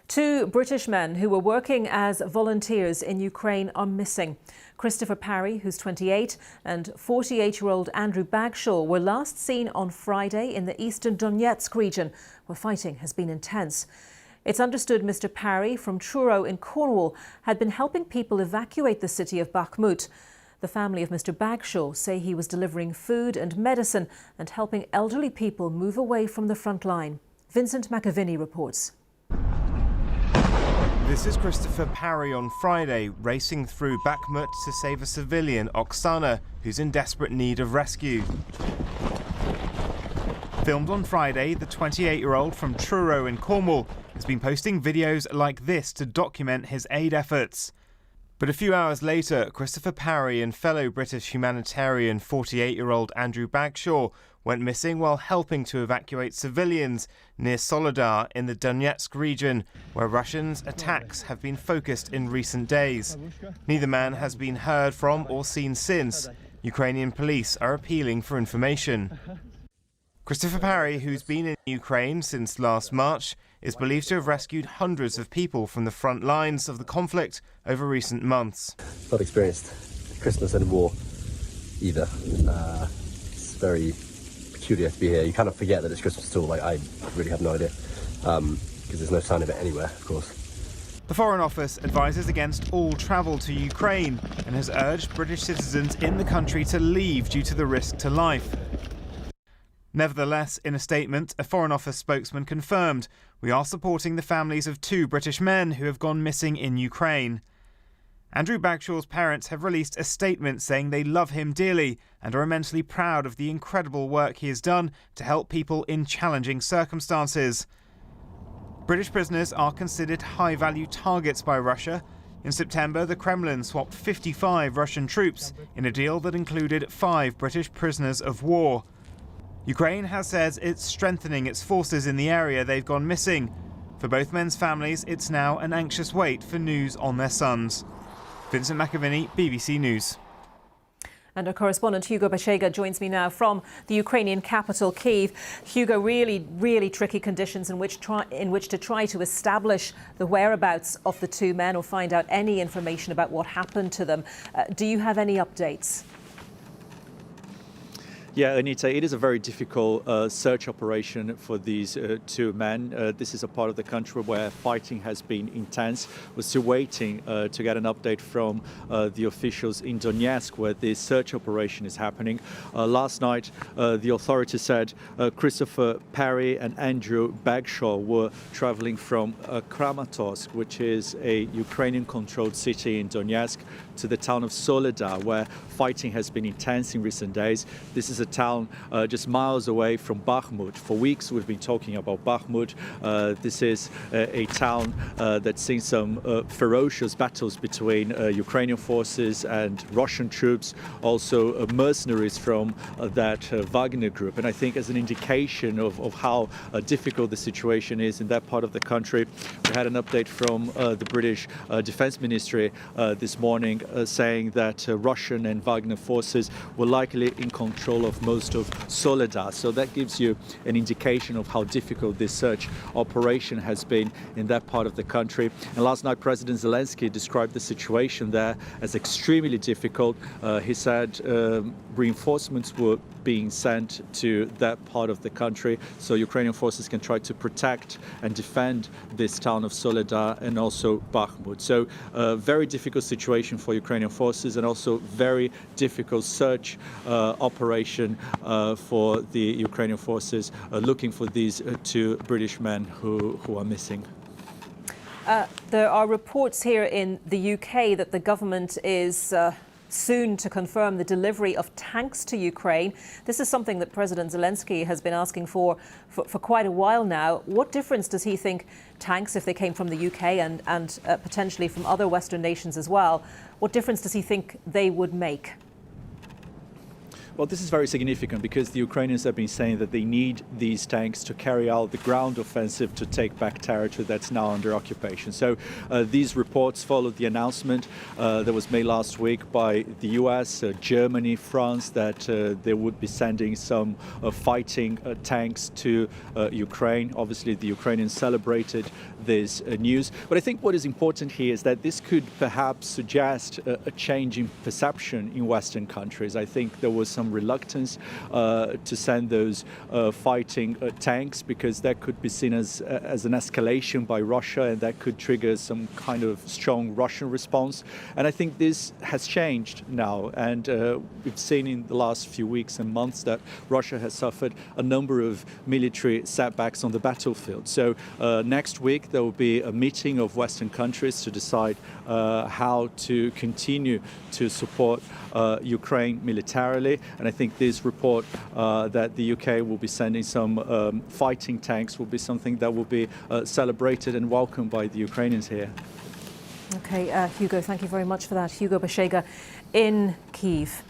Two British men who were working as volunteers in Ukraine are missing. Christopher Parry, who's 28, and 48-year-old Andrew Bagshaw were last seen on Friday in the eastern Donetsk region, where fighting has been intense. It's understood Mr. Parry from Truro in Cornwall had been helping people evacuate the city of Bakhmut. The family of Mr. Bagshaw say he was delivering food and medicine and helping elderly people move away from the front line. Vincent McAviney reports. This is Christopher Parry on Friday, racing through Bakhmut to save a civilian, Oksana, who's in desperate need of rescue. Filmed on Friday, the 28-year-old from Truro in Cornwall has been posting videos like this to document his aid efforts. But a few hours later, Christopher Parry and fellow British humanitarian 48-year-old Andrew Bagshaw went missing while helping to evacuate civilians near Soledar in the Donetsk region, where Russians' attacks have been focused in recent days. Neither man has been heard from or seen since. Ukrainian police are appealing for information. Christopher Parry, who's been in Ukraine since last March, is believed to have rescued hundreds of people from the front lines of the conflict over recent months. Not experienced Christmas and war either. It's very peculiar to be here. You kind of forget that it's Christmas at all. I really have no idea, because there's no sign of it anywhere, of course. The Foreign Office advises against all travel to Ukraine and has urged British citizens in the country to leave due to the risk to life. Nevertheless, in a statement, a Foreign Office spokesman confirmed, "We are supporting the families of two British men who have gone missing in Ukraine." Andrew Bagshaw's parents have released a statement saying they love him dearly and are immensely proud of the incredible work he has done to help people in challenging circumstances. British prisoners are considered high-value targets by Russia. In September, the Kremlin swapped 55 Russian troops in a deal that included 5 British prisoners of war. Ukraine has said it's strengthening its forces in the area they've gone missing. For both men's families, it's now an anxious wait for news on their sons. Vincent McAviney, BBC News. And our correspondent Hugo Bashega joins me now from the Ukrainian capital, Kyiv. Hugo, really tricky conditions in which to try to establish the whereabouts of the two men or find out any information about what happened to them. Do you have any updates? Yeah, Anita, it is a very difficult search operation for these two men. This is a part of the country where fighting has been intense. We're still waiting to get an update from the officials in Donetsk, where this search operation is happening. Last night, the authorities said Christopher Parry and Andrew Bagshaw were traveling from Kramatorsk, which is a Ukrainian-controlled city in Donetsk, to the town of Soledar, where fighting has been intense in recent days. This is a town just miles away from Bakhmut. For weeks we've been talking about Bakhmut. This is a town that's seen some ferocious battles between Ukrainian forces and Russian troops, also mercenaries from that Wagner group. And I think as an indication of how difficult the situation is in that part of the country, we had an update from the British Defence Ministry this morning saying that Russian and Wagner forces were likely in control of most of Soledar. So that gives you an indication of how difficult this search operation has been in that part of the country. And last night, President Zelensky described the situation there as extremely difficult. He said reinforcements were being sent to that part of the country so Ukrainian forces can try to protect and defend this town of Soledar and also Bakhmut. So a very difficult situation for Ukrainian forces and also very difficult search operation for the Ukrainian forces looking for these two British men who are missing. There are reports here in the UK that the government is soon to confirm the delivery of tanks to Ukraine. This is something that President Zelensky has been asking for quite a while now. What difference does he think tanks, if they came from the UK and potentially from other Western nations as well, what difference does he think they would make? Well, this is very significant because the Ukrainians have been saying that they need these tanks to carry out the ground offensive to take back territory that's now under occupation. So these reports followed the announcement that was made last week by the US, Germany, France, that they would be sending some fighting tanks to Ukraine. Obviously, the Ukrainians celebrated this news. But I think what is important here is that this could perhaps suggest a change in perception in Western countries. I think there was some reluctance to send those fighting tanks because that could be seen as an escalation by Russia, and that could trigger some kind of strong Russian response. And I think this has changed now, and we've seen in the last few weeks and months that Russia has suffered a number of military setbacks on the battlefield. So next week there will be a meeting of Western countries to decide how to continue to support Ukraine militarily. And I think this report that the UK will be sending some fighting tanks will be something that will be celebrated and welcomed by the Ukrainians here. Okay, Hugo, thank you very much for that. Hugo Bashega in Kyiv.